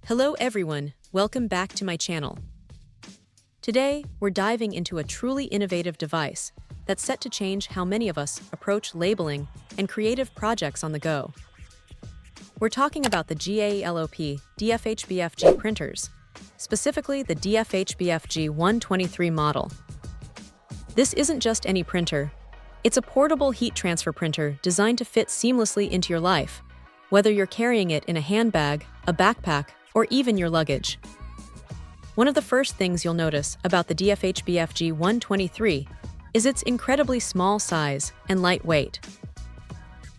Hello everyone, welcome back to my channel. Today, we're diving into a truly innovative device that's set to change how many of us approach labeling and creative projects on the go. We're talking about the GALOP DFHBFG printers, specifically the DFHBFG 123 model. This isn't just any printer, it's a portable heat transfer printer designed to fit seamlessly into your life, whether you're carrying it in a handbag, a backpack, or even your luggage. One of the first things you'll notice about the DFHBFG 123 is its incredibly small size and light weight.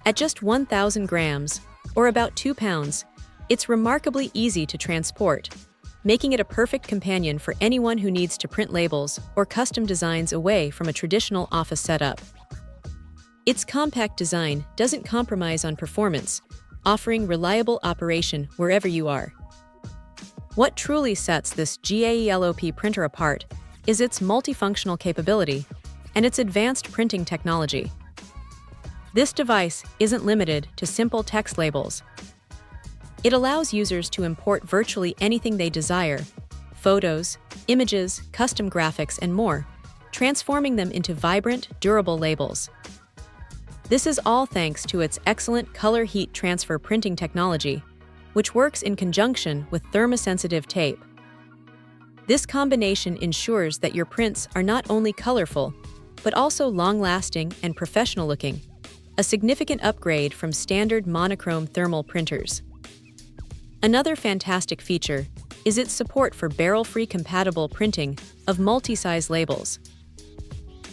At just 1,000 grams, or about 2 pounds, it's remarkably easy to transport, making it a perfect companion for anyone who needs to print labels or custom designs away from a traditional office setup. Its compact design doesn't compromise on performance, offering reliable operation wherever you are. What truly sets this GALOP printer apart is its multifunctional capability and its advanced printing technology. This device isn't limited to simple text labels. It allows users to import virtually anything they desire: photos, images, custom graphics, and more, transforming them into vibrant, durable labels. This is all thanks to its excellent color heat transfer printing technology, which works in conjunction with thermosensitive tape. This combination ensures that your prints are not only colorful, but also long-lasting and professional-looking, a significant upgrade from standard monochrome thermal printers. Another fantastic feature is its support for barrel-free compatible printing of multi-size labels.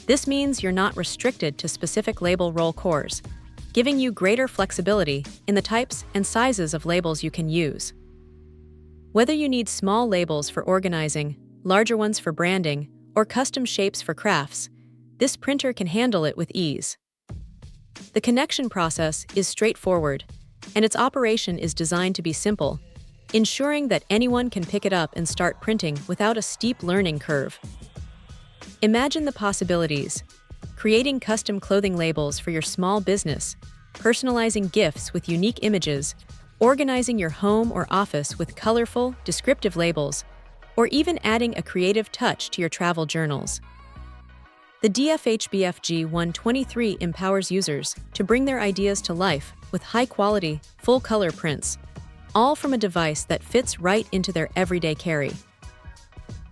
This means you're not restricted to specific label roll cores, giving you greater flexibility in the types and sizes of labels you can use. Whether you need small labels for organizing, larger ones for branding, or custom shapes for crafts, this printer can handle it with ease. The connection process is straightforward, and its operation is designed to be simple, ensuring that anyone can pick it up and start printing without a steep learning curve. Imagine the possibilities: creating custom clothing labels for your small business, personalizing gifts with unique images, organizing your home or office with colorful, descriptive labels, or even adding a creative touch to your travel journals. The DFHBFG 123 empowers users to bring their ideas to life with high-quality, full-color prints, all from a device that fits right into their everyday carry.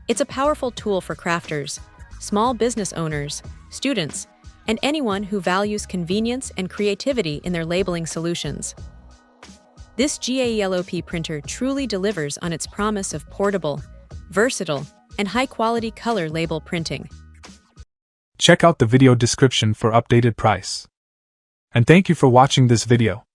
It's a powerful tool for crafters, small business owners, students, and anyone who values convenience and creativity in their labeling solutions. This GALOP printer truly delivers on its promise of portable, versatile, and high-quality color label printing. Check out the video description for updated price. And thank you for watching this video.